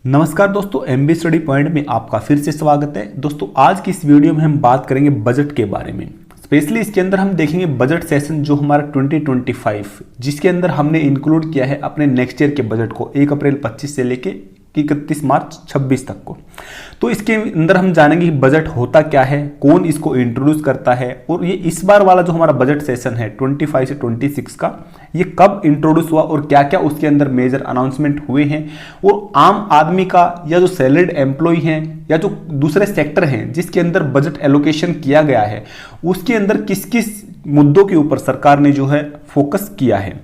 नमस्कार दोस्तों, MB study point में आपका फिर से स्वागत है। दोस्तों आज की इस वीडियो में हम बात करेंगे बजट के बारे में। स्पेशली इसके अंदर हम देखेंगे बजट सेशन जो हमारा 2025 जिसके अंदर हमने इंक्लूड किया है अपने नेक्स्ट ईयर के बजट को 1 अप्रैल 25 से लेके 31 मार्च 26 तक को। तो इसके अंदर हम जानेंगे कि बजट होता क्या है, कौन इसको इंट्रोड्यूस करता है और ये इस बार वाला जो हमारा बजट सेशन है 25 से 26 का, ये कब इंट्रोड्यूस हुआ और क्या क्या उसके अंदर मेजर अनाउंसमेंट हुए हैं और आम आदमी का या जो सैलरीड एम्प्लॉय हैं या जो दूसरे सेक्टर हैं जिसके अंदर बजट एलोकेशन किया गया है उसके अंदर किस किस मुद्दों के ऊपर सरकार ने जो है फोकस किया है।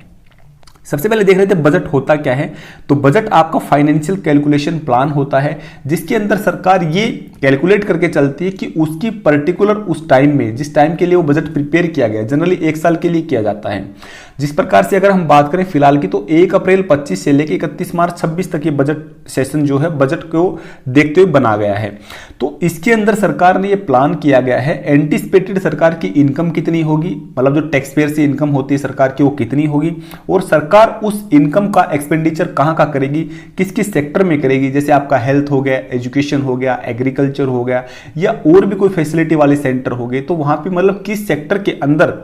सबसे पहले देख रहे थे बजट होता क्या है। तो बजट आपका फाइनेंशियल कैलकुलेशन प्लान होता है जिसके अंदर सरकार ये कैलकुलेट करके चलती है कि उसकी पर्टिकुलर उस टाइम में जिस टाइम के लिए वो बजट प्रिपेयर किया गया, जनरली 1 साल के लिए किया जाता है। जिस प्रकार से अगर हम बात करें फिलहाल की तो 1 अप्रैल 25 से लेकर 31 मार्च 26 तक ये बजट सेशन जो है बजट को देखते हुए बना गया है। तो इसके अंदर सरकार ने ये प्लान किया गया है एंटिसिपेटेड सरकार की इनकम कितनी होगी, मतलब जो टैक्स पेयर से इनकम होती है सरकार की वो कितनी होगी और सरकार उस इनकम का एक्सपेंडिचर कहां कहां करेगी, किस किस सेक्टर में करेगी। जैसे आपका हेल्थ हो गया, एजुकेशन हो गया, एग्रीकल्चर हो गया या और भी कोई फैसिलिटी वाले सेंटर हो गए, तो वहां पे मतलब किस सेक्टर के अंदर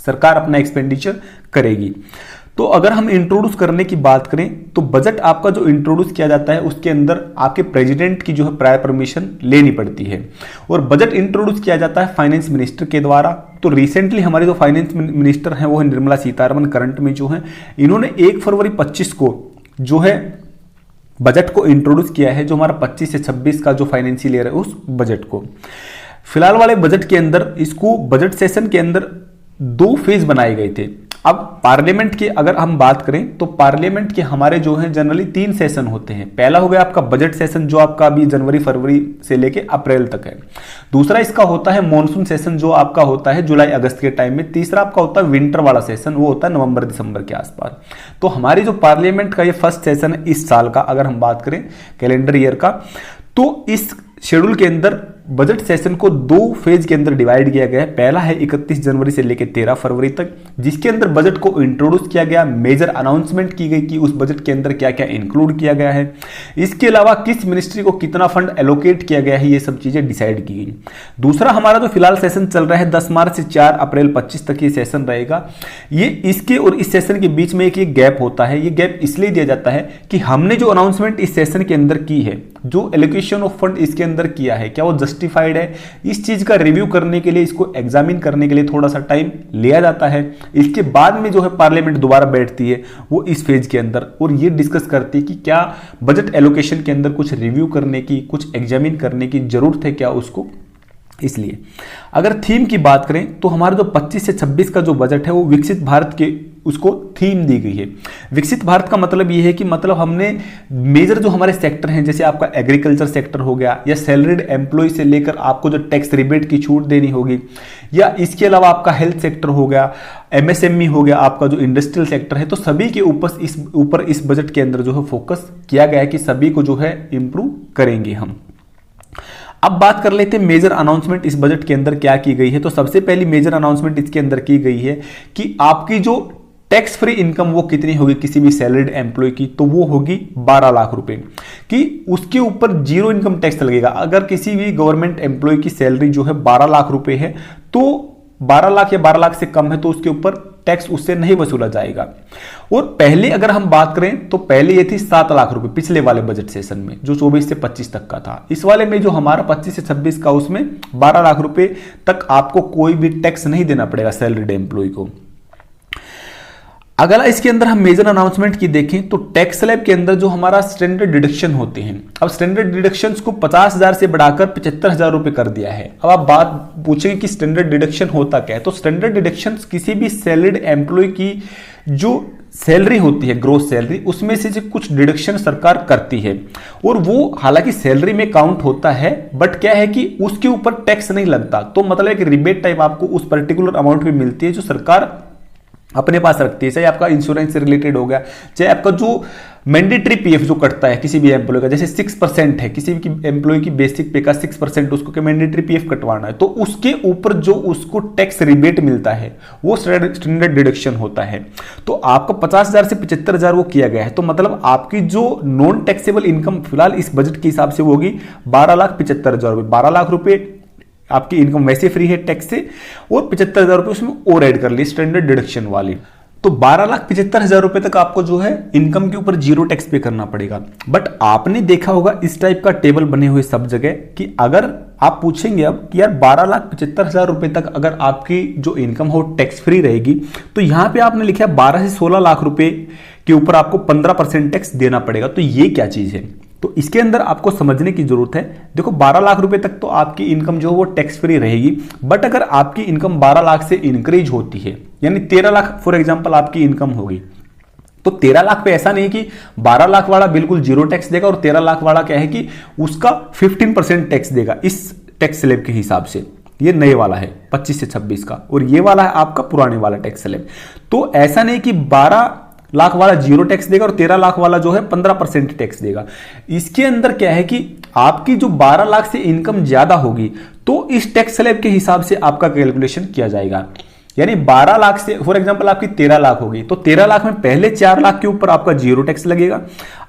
सरकार अपना एक्सपेंडिचर करेगी। तो अगर हम इंट्रोड्यूस करने की बात करें तो बजट आपका जो इंट्रोड्यूस किया जाता है उसके अंदर आपके प्रेसिडेंट की जो है प्रायर परमिशन लेनी पड़ती है और बजट इंट्रोड्यूस किया जाता है फाइनेंस मिनिस्टर के द्वारा। तो रिसेंटली हमारे जो फाइनेंस मिनिस्टर हैं वो है निर्मला सीतारमण, करंट में जो है इन्होंने 1 फरवरी 25 को जो है बजट को इंट्रोड्यूस किया है, जो हमारा 25 से 26 का जो फाइनेंशियल ईयर है उस बजट को। फिलहाल वाले बजट के अंदर इसको बजट सेशन के अंदर 2 फेज बनाए गए थे। अब पार्लियामेंट की अगर हम बात करें तो पार्लियामेंट के हमारे जो है जनरली 3 सेशन होते हैं। पहला हो गया आपका बजट सेशन जो आपका अभी जनवरी फरवरी से लेके अप्रैल तक है। दूसरा इसका होता है मॉनसून सेशन जो आपका होता है जुलाई अगस्त के टाइम में। तीसरा आपका होता है विंटर वाला सेशन, वो होता है नवंबर दिसंबर के आसपास। तो हमारी जो पार्लियामेंट का ये फर्स्ट सेशन है इस साल का, अगर हम बात करें कैलेंडर ईयर का, तो इस शेड्यूल के अंदर बजट सेशन को 2 फेज के अंदर डिवाइड किया गया है। पहला है 31 जनवरी से लेकर 13 फरवरी तक, जिसके अंदर बजट को इंट्रोड्यूस किया गया, मेजर अनाउंसमेंट की गई कि उस बजट के अंदर क्या क्या इंक्लूड किया गया है, इसके अलावा किस मिनिस्ट्री को कितना फंड एलोकेट किया गया है, ये सब चीजें डिसाइड की गई। दूसरा हमारा जो फिलहाल सेशन चल रहा है 10 मार्च से 4 अप्रैल 25 तक ये सेशन रहेगा। ये इसके और इस सेशन के बीच में एक गैप होता है। ये गैप इसलिए दिया जाता है कि हमने जो अनाउंसमेंट इस सेशन के अंदर की है, जो एलोकेशन ऑफ फंड इसके अंदर किया है, क्या वो जस्टिफाइड है, इस चीज का रिव्यू करने के लिए, इसको एग्जामिन करने के लिए थोड़ा सा टाइम लिया जाता है। इसके बाद में जो है पार्लियामेंट दोबारा बैठती है वो इस फेज के अंदर और ये डिस्कस करती है कि क्या बजट एलोकेशन के अंदर कुछ रिव्यू करने की, कुछ एग्जामिन करने की जरूरत है क्या उसको। इसलिए अगर थीम की बात करें तो हमारा जो 25 से 26 का जो बजट है वो विकसित भारत के उसको थीम दी गई है। विकसित भारत का मतलब ये है कि मतलब हमने मेजर जो हमारे सेक्टर हैं, जैसे आपका एग्रीकल्चर सेक्टर हो गया या सैलरीड एम्प्लॉय से लेकर आपको जो टैक्स रिबेट की छूट देनी होगी, या इसके अलावा आपका हेल्थ सेक्टर हो गया, एमएसएमई हो गया, आपका जो इंडस्ट्रियल सेक्टर है, तो सभी के ऊपर इस बजट के अंदर जो है फोकस किया गया है कि सभी को जो है इंप्रूव करेंगे हम। अब बात कर लेते हैं मेजर अनाउंसमेंट इस बजट के अंदर क्या की गई है। तो सबसे पहली मेजर अनाउंसमेंट इसके अंदर की गई है कि आपकी जो टैक्स फ्री इनकम वो कितनी होगी किसी भी सैलरीड एम्प्लॉय की, तो वो होगी 12 लाख रुपए कि उसके ऊपर 0 इनकम टैक्स लगेगा। अगर किसी भी गवर्नमेंट एम्प्लॉय की सैलरी जो है 12 लाख रुपए है तो 12 लाख या 12 लाख से कम है तो उसके ऊपर टैक्स उससे नहीं वसूला जाएगा। और पहले अगर हम बात करें तो पहले ये थी 7 लाख रुपए पिछले वाले बजट सेशन में जो 24 से 25 तक का था। इस वाले में जो हमारा 25 से 26 का उसमें 12 लाख रुपए तक आपको कोई भी टैक्स नहीं देना पड़ेगा सैलरीड एम्प्लॉय को। अगला इसके अंदर हम मेजर अनाउंसमेंट की देखें तो टैक्स स्लैब के अंदर जो हमारा स्टैंडर्ड डिडक्शन होते हैं, अब स्टैंडर्ड डिडक्शंस को 50,000 से बढ़ाकर 75,000 रुपए कर दिया है। अब आप बात पूछेंगे कि स्टैंडर्ड डिडक्शन होता क्या है, तो स्टैंडर्ड डिडक्शन किसी भी सैलरीड एम्प्लॉय की जो सैलरी होती है, ग्रोस सैलरी, उसमें से कुछ डिडक्शन सरकार करती है और वो हालांकि सैलरी में काउंट होता है, बट क्या है कि उसके ऊपर टैक्स नहीं लगता। तो मतलब एक रिबेट टाइप आपको उस पर्टिकुलर अमाउंट में मिलती है जो सरकार अपने पास रखती है। चाहे आपका इंश्योरेंस से रिलेटेड हो गया, चाहे आपका जो मैंडेटरी पीएफ जो कटता है किसी भी एम्प्लॉय का, जैसे 6% है किसी भी एम्प्लॉय की बेसिक पे का 6% उसको मैंडेटरी पीएफ कटवाना है, तो उसके ऊपर जो उसको टैक्स रिबेट मिलता है वो स्टैंडर्ड डिडक्शन होता है। तो आपका 50,000 से 75,000 वो किया गया है, तो मतलब आपकी जो नॉन टैक्सेबल इनकम फिलहाल इस बजट के हिसाब से वो होगी 12,75,000 रुपए। 12 लाख रुपए आपकी इनकम वैसे फ्री है टैक्स से, और 75,000 रुपए उसमें और ऐड कर ली स्टैंडर्ड डिडक्शन वाली। तो 12,75,000 रुपए तक आपको जो है इनकम के ऊपर जीरो टैक्स पे करना पड़ेगा। बट आपने देखा होगा इस टाइप का टेबल बने हुए सब जगह कि अगर आप पूछेंगे अब कि यार 12,75,000 रुपए तक अगर आपकी जो इनकम हो टैक्स फ्री रहेगी, तो यहां पे आपने लिखा है 12 से 16 लाख रुपए के ऊपर आपको 15% टैक्स देना पड़ेगा। तो ये क्या चीज है, तो इसके अंदर आपको समझने की जरूरत है। देखो 12 लाख रुपए तक तो आपकी इनकम जो है वो टैक्स फ्री रहेगी, बट अगर आपकी इनकम 12 लाख से इंक्रीज होती है, यानी 13 लाख फॉर एग्जांपल आपकी इनकम होगी, तो 13 लाख पे ऐसा नहीं कि 12 लाख वाला बिल्कुल जीरो टैक्स देगा और 13 लाख वाला क्या है कि उसका 15% टैक्स देगा इस टैक्स स्लैब के हिसाब से। ये नए वाला है 25 से 26 का, और ये वाला है आपका पुराने वाला टैक्स स्लैब। तो ऐसा नहीं कि 12 लाख वाला जीरो टैक्स देगा और 13 लाख वाला जो है 15% टैक्स देगा। इसके अंदर क्या है कि आपकी जो 12 लाख से इनकम ज्यादा होगी तो इस टैक्स स्लैब के हिसाब से आपका कैलकुलेशन किया जाएगा। यानी 12 लाख से फॉर एग्जांपल आपकी 13 लाख होगी, तो 13 लाख में पहले 4 लाख के ऊपर आपका जीरो टैक्स लगेगा,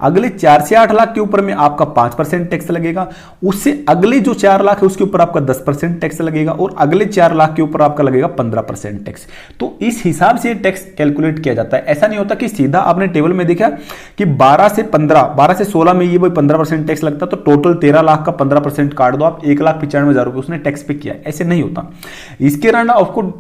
अगले 4 से 8 लाख के ऊपर में आपका 5% टैक्स लगेगा, उससे अगले जो 4 लाख है उसके ऊपर आपका 10% टैक्स लगेगा, और अगले 4 लाख के ऊपर आपका लगेगा 15% टैक्स। तो इस हिसाब से टैक्स कैलकुलेट किया जाता है। ऐसा नहीं होता कि सीधा आपने टेबल में देखा कि 12 से 16 में ये 15% टैक्स लगता, तो टोटल 13 लाख का 15% काट दो आप, 1,95,000 रुपए उसने टैक्स पे किया। ऐसे नहीं होता। इसके अलावा आपको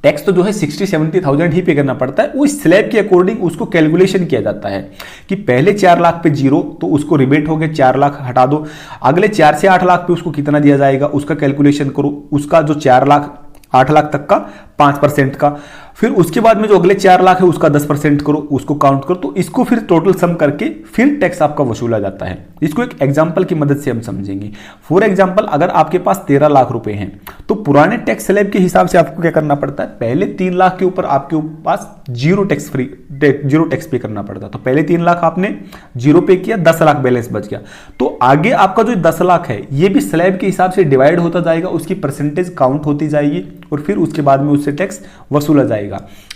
टैक्स तो जो है 60-70,000 ही पे करना पड़ता है। उस स्लैब के अकॉर्डिंग उसको कैलकुलेशन किया जाता है कि पहले 4 लाख पे जीरो, तो उसको रिबेट हो गया 4 लाख हटा दो, अगले 4 से 8 लाख पे उसको कितना दिया जाएगा उसका कैलकुलेशन करो, उसका जो 4 लाख 8 लाख तक का 5% का, फिर उसके बाद में जो अगले 4 लाख है उसका 10% करो, उसको काउंट करो, तो इसको फिर टोटल सम करके फिर टैक्स आपका वसूला जाता है। इसको एक एग्जांपल की मदद से हम समझेंगे। फॉर एग्जांपल अगर आपके पास 13 लाख रुपए हैं, तो पुराने टैक्स स्लैब के हिसाब से आपको क्या करना पड़ता है, पहले 3 लाख के ऊपर आपके पास जीरो टैक्स पे करना पड़ता है। तो पहले 3 लाख आपने जीरो पे किया, 10 लाख बैलेंस बच गया, तो आगे आपका जो 10 लाख है ये भी स्लैब के हिसाब से डिवाइड होता जाएगा, उसकी परसेंटेज काउंट होती जाएगी और फिर उसके बाद में उससे टैक्स वसूला जाएगा।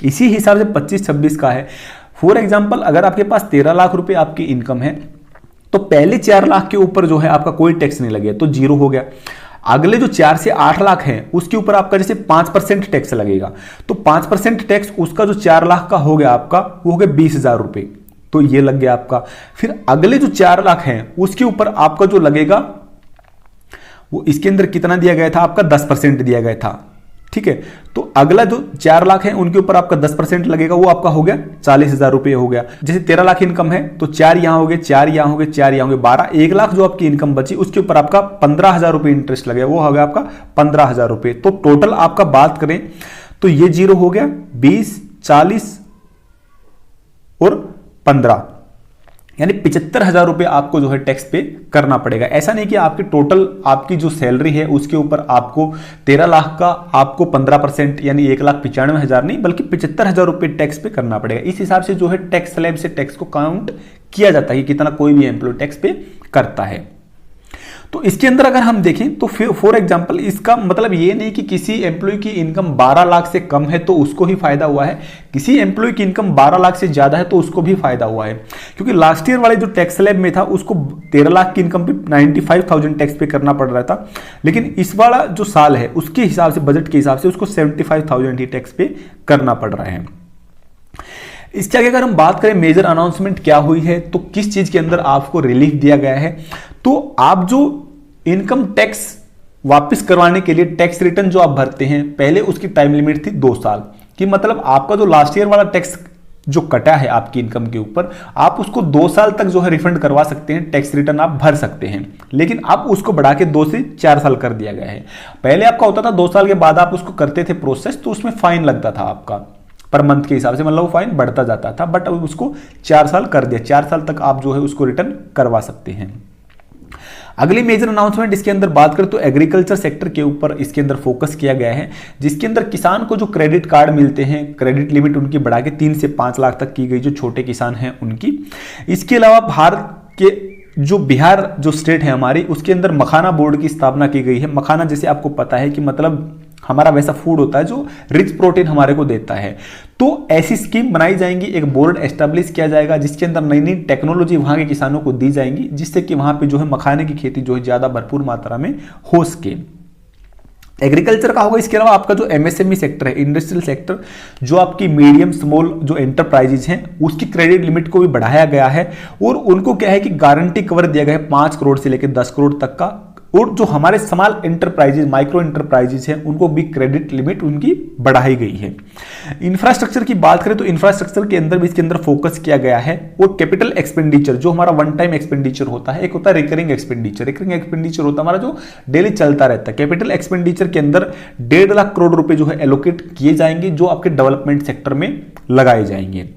इसी हिसाब से 25-26 का है। फॉर एग्जांपल अगर आपके पास 13 लाख रुपए आपकी इनकम है, तो पहले 4 लाख के ऊपर जो है आपका कोई टैक्स नहीं लगेगा, तो जीरो हो गया। अगले जो 4 से 8 लाख है उसके ऊपर आपका जैसे 5% टैक्स लगेगा, तो 5% टैक्स उसका जो 4 लाख का हो गया आपका, वो हो गया 20,000 रुपए, तो ये लग गया आपका। फिर अगले जो 4 लाख है उसके ऊपर आपका जो लगेगा वो इसके अंदर कितना दिया गया था, आपका 10% दिया गया था, ठीक है। तो अगला जो 4 लाख है उनके ऊपर आपका 10% लगेगा, वो आपका हो गया 40,000 रुपए हो गया। जैसे 13 लाख इनकम है तो 4 यहां हो गए, 4 यहां हो गए, 4 यहां हो गए, 12, 1 लाख जो आपकी इनकम बची उसके ऊपर आपका 15,000 रुपए इंटरेस्ट लगेगा, वो हो गया आपका 15,000 रुपए। तो टोटल आपका बात करें तो ये जीरो हो गया, 20, 40 और 15, यानी 75,000 रुपए आपको जो है टैक्स पे करना पड़ेगा। ऐसा नहीं कि आपकी टोटल आपकी जो सैलरी है उसके ऊपर आपको 13 लाख का आपको 15% यानी 1,95,000 नहीं बल्कि 75,000 रुपए टैक्स पे करना पड़ेगा। इस हिसाब से जो है टैक्स स्लैब से टैक्स को काउंट किया जाता है कि कितना कोई भी एम्प्लॉय टैक्स पे करता है। तो इसके अंदर अगर हम देखें तो फॉर एग्जांपल इसका मतलब ये नहीं कि किसी एम्प्लॉय की इनकम 12 लाख से कम है तो उसको ही फायदा हुआ है, किसी एम्प्लॉय की इनकम 12 लाख से ज्यादा है तो उसको भी फायदा हुआ है। क्योंकि लास्ट ईयर वाले जो टैक्स स्लैब में था उसको 13 लाख की इनकम पे 95,000 टैक्स पे करना पड़ रहा था, लेकिन इस वाला जो साल है उसके हिसाब से बजट के हिसाब से उसको 75,000 ही टैक्स पे करना पड़ रहा है। इसके आगे अगर हम बात करें मेजर अनाउंसमेंट क्या हुई है तो किस चीज के अंदर आपको रिलीफ दिया गया है, तो आप जो इनकम टैक्स वापस करवाने के लिए टैक्स रिटर्न जो आप भरते हैं पहले उसकी टाइम लिमिट थी 2 साल की, मतलब आपका जो लास्ट ईयर वाला टैक्स जो कटा है आपकी इनकम के ऊपर आप उसको 2 साल तक जो है रिफंड करवा सकते हैं, टैक्स रिटर्न आप भर सकते हैं, लेकिन अब उसको बढ़ा के 2 से 4 साल कर दिया गया है। पहले आपका होता था 2 साल के बाद आप उसको करते थे प्रोसेस तो उसमें फाइन लगता था आपका पर मंथ के हिसाब से, मतलब वो फाइन बढ़ता जाता था, बट अब उसको 4 साल कर दिया, 4 साल तक आप जो है उसको रिटर्न करवा सकते हैं। अगली मेजर अनाउंसमेंट इसके अंदर बात करें तो एग्रीकल्चर सेक्टर के ऊपर इसके अंदर फोकस किया गया है, जिसके अंदर किसान को जो क्रेडिट कार्ड मिलते हैं, क्रेडिट लिमिट उनकी बढ़ा के 3 से 5 लाख तक की गई, जो छोटे किसान हैं उनकी। इसके अलावा भारत के जो बिहार जो स्टेट है हमारी, उसके अंदर मखाना बोर्ड की स्थापना की गई है। मखाना जैसे आपको पता है कि मतलब हमारा वैसा फूड होता है जो रिच प्रोटीन हमारे को देता है। तो ऐसी स्कीम बनाई जाएंगी, एक बोर्ड एस्टेब्लिश किया जाएगा जिसके अंदर नई नई टेक्नोलॉजी वहां के किसानों को दी जाएंगी, जिससे कि वहां पे जो है मखाने की खेती जो है ज्यादा भरपूर मात्रा में हो सके। एग्रीकल्चर का होगा। इसके अलावा आपका जो एमएसएमई सेक्टर है, इंडस्ट्रियल सेक्टर, जो आपकी मीडियम स्मॉल जो एंटरप्राइजेज हैं, उसकी क्रेडिट लिमिट को भी बढ़ाया गया है और उनको क्या है कि गारंटी कवर दिया गया है 5 करोड़ से लेकर 10 करोड़ तक का। और जो हमारे स्मॉल एंटरप्राइजेज, माइक्रो एंटरप्राइजेज हैं, उनको भी क्रेडिट लिमिट उनकी बढ़ाई गई है। इंफ्रास्ट्रक्चर की बात करें तो इंफ्रास्ट्रक्चर के अंदर भी इसके अंदर फोकस किया गया है। और कैपिटल एक्सपेंडिचर जो हमारा वन टाइम एक्सपेंडिचर होता है, एक होता है रिकरिंग एक्सपेंडिचर। रिकरिंग एक्सपेंडिचर होता है हमारा जो डेली चलता रहता है। कैपिटल एक्सपेंडिचर के अंदर 1.5 लाख करोड़ रुपए जो है एलोकेट किए जाएंगे, जो आपके डेवलपमेंट सेक्टर में लगाए जाएंगे।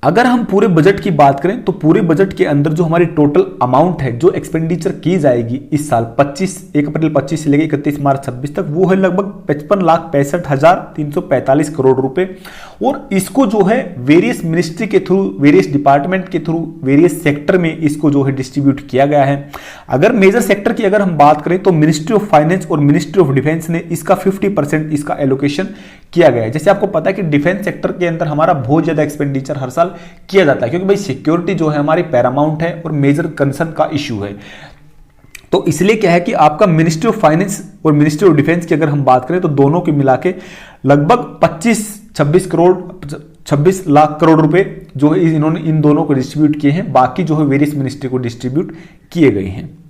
अगर हम पूरे बजट की बात करें तो पूरे बजट के अंदर जो हमारी टोटल अमाउंट है जो एक्सपेंडिचर की जाएगी इस साल 1 अप्रैल 25 से लेकर 31 मार्च 26 तक, वो है लगभग 55,65,345 करोड़ रुपए। और इसको जो है वेरियस मिनिस्ट्री के थ्रू, वेरियस डिपार्टमेंट के थ्रू, वेरियस सेक्टर में इसको जो है डिस्ट्रीब्यूट किया गया है। अगर मेजर सेक्टर की अगर हम बात करें तो मिनिस्ट्री ऑफ फाइनेंस और मिनिस्ट्री ऑफ डिफेंस ने इसका 50% इसका एलोकेशन किया गया है। जैसे आपको पता है कि डिफेंस सेक्टर के अंदर हमारा बहुत ज्यादा एक्सपेंडिचर हर साल किया जाता है, क्योंकि भाई सिक्योरिटी जो है हमारी पैरामाउंट है और मेजर कंसर्न का इश्यू है। तो इसलिए क्या है कि आपका मिनिस्ट्री ऑफ फाइनेंस और मिनिस्ट्री ऑफ डिफेंस की अगर हम बात करें तो दोनों के मिला के लगभग 26 लाख करोड़ रुपए जो है इन्होंने इन दोनों को डिस्ट्रीब्यूट किए हैं। बाकी जो है वेरियस मिनिस्ट्री को डिस्ट्रीब्यूट किए गए हैं।